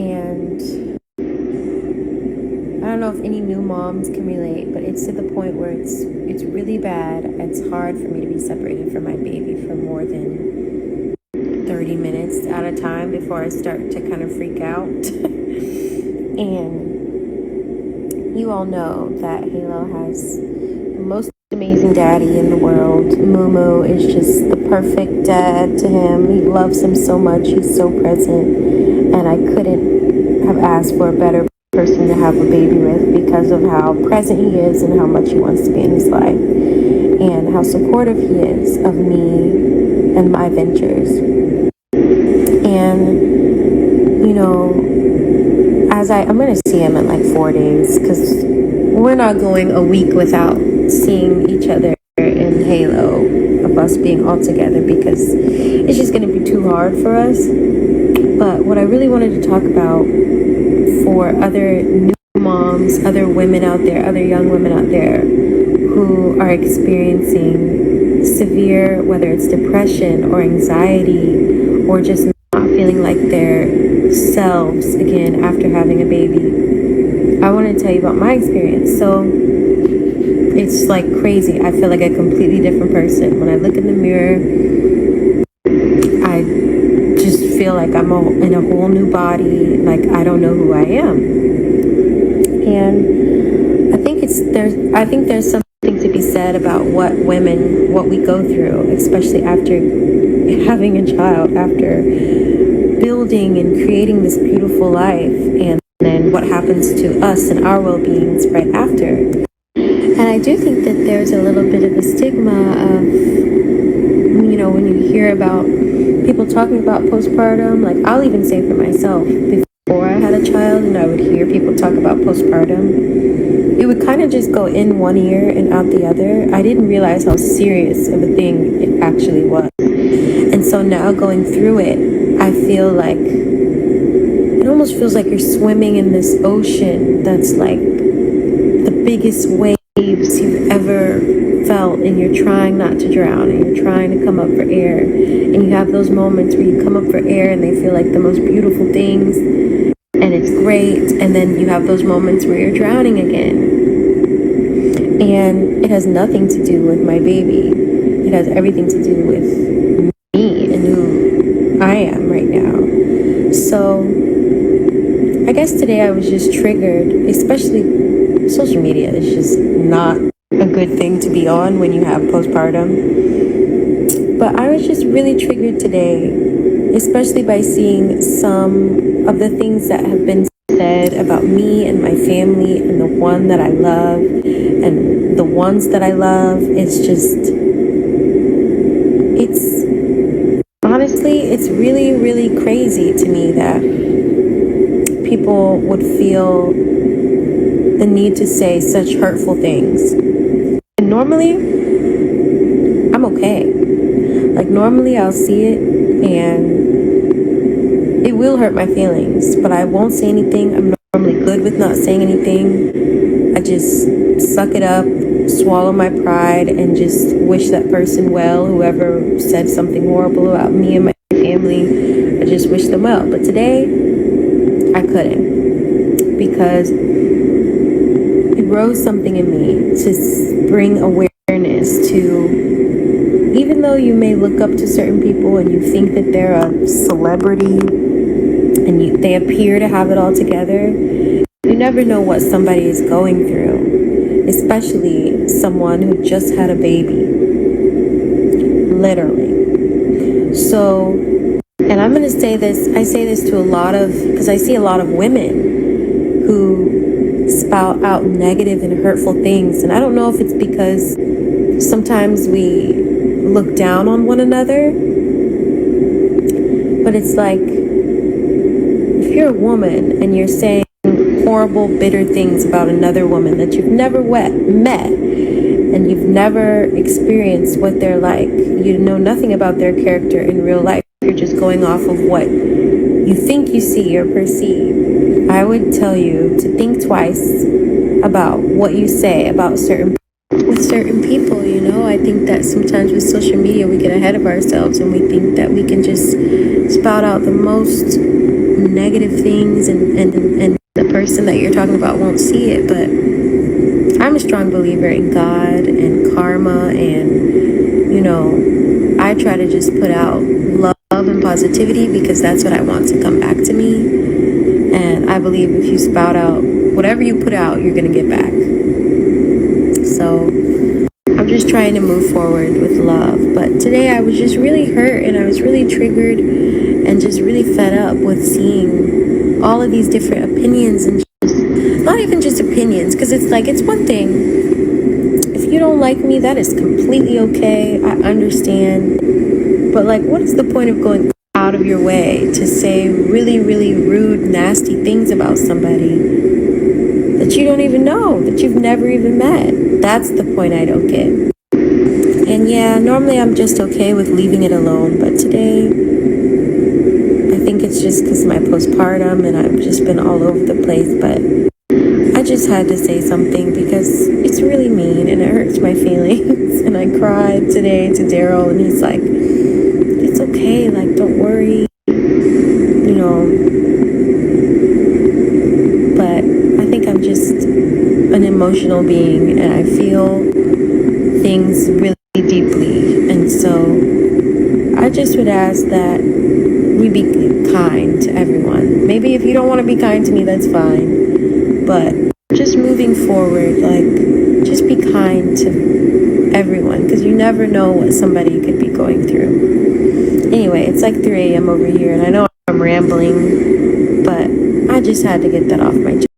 And I don't know if any new moms can relate, but it's to the point where it's really bad. It's hard for me to be separated from my baby for more than 30 minutes at a time before I start to kind of freak out. And you all know that Halo has the most amazing daddy in the world. Mumu is just the perfect dad to him. He loves him so much. He's so present. And I couldn't have asked for a better person to have a baby with because of how present he is and how much he wants to be in his life and how supportive he is of me and my ventures. And you know, I'm going to see him in like 4 days because we're not going a week without seeing each other in Halo of us being all together because it's just going to be too hard for us. But what I really wanted to talk about for other new moms, other women out there, other young women out there who are experiencing severe, whether it's depression or anxiety or just not feeling like their selves again after having a baby, I want to tell you about my experience. So it's like crazy. I feel like a completely different person. When I look in the mirror, I just feel like I'm in a whole new body. Like I don't know who I am. And I think there's something to be said about what we go through, especially after having a child, after building and creating this beautiful life, and then what happens to us and our well-beings right after. And I do think that there's a little bit of a stigma of, when you hear about people talking about postpartum, like I'll even say for myself, before I had a child and I would hear people talk about postpartum, it would kind of just go in one ear and out the other. I didn't realize how serious of a thing it actually was. And so now going through it, I feel like it almost feels like you're swimming in this ocean that's like the biggest waves you've ever felt, and you're trying not to drown, and you're trying to come up for air, and you have those moments where you come up for air and they feel like the most beautiful things and it's great, and then you have those moments where you're drowning again. And it has nothing to do with my baby. It has everything to do with me and who I am right now. So I guess today I was just triggered, especially social media is just not a good thing to be on when you have postpartum. But I was just really triggered today, especially by seeing some of the things that have been said about me and my family and the one that I love and the ones that I love. It's really, really crazy to me that people would feel the need to say such hurtful things. And normally, I'm okay. Like normally I'll see it and it will hurt my feelings, but I won't say anything. I'm normally good with not saying anything. I just suck it up, swallow my pride, and just wish that person well, whoever said something horrible about me and my family. I just wish them well. But today, I couldn't, because it rose something in me to bring awareness to, even though you may look up to certain people and you think that they're a celebrity and they appear to have it all together, you never know what somebody is going through, especially someone who just had a baby, literally. So, and I'm going to say this, I say this to because I see a lot of women who spout out negative and hurtful things. And I don't know if it's because sometimes we look down on one another, but it's like, if you're a woman and you're saying horrible, bitter things about another woman that you've never met and you've never experienced what they're like, you know nothing about their character in real life, you're just going off of what you think you see or perceive, I would tell you to think twice about what you say about certain people. I think that sometimes with social media we get ahead of ourselves and we think that we can just spout out the most negative things, and the person that you're talking about won't see it. But I'm a strong believer in God and karma, and I try to just put out love and positivity, because that's what I want to come back to me. And I believe if you spout out whatever you put out, you're gonna get back. So I'm just trying to move forward with love. But today I was just really hurt, and I was really triggered and just really fed up with seeing all of these different opinions, and just not even just opinions, because it's like, it's one thing if you don't like me, that is completely okay. I understand. But like, what is the point of going out of your way to say really, really rude, nasty things about somebody that you don't even know, that you've never even met? That's the point I don't get. And yeah, normally I'm just okay with leaving it alone, but today I think it's just because of my postpartum and I've just been all over the place. But I just had to say something because it's really mean and it hurts my feelings. And I cried today to Daryl, and he's like, it's okay, like, don't worry, but I think I'm just an emotional being, and I feel things really deeply. And so I just would ask that we be kind to everyone. Maybe if you don't want to be kind to me, that's fine, but just moving forward, like, just be kind to everyone, because you never know what somebody could be going through. Anyway, it's like 3 a.m. over here, and I know I'm rambling, but I just had to get that off my chest.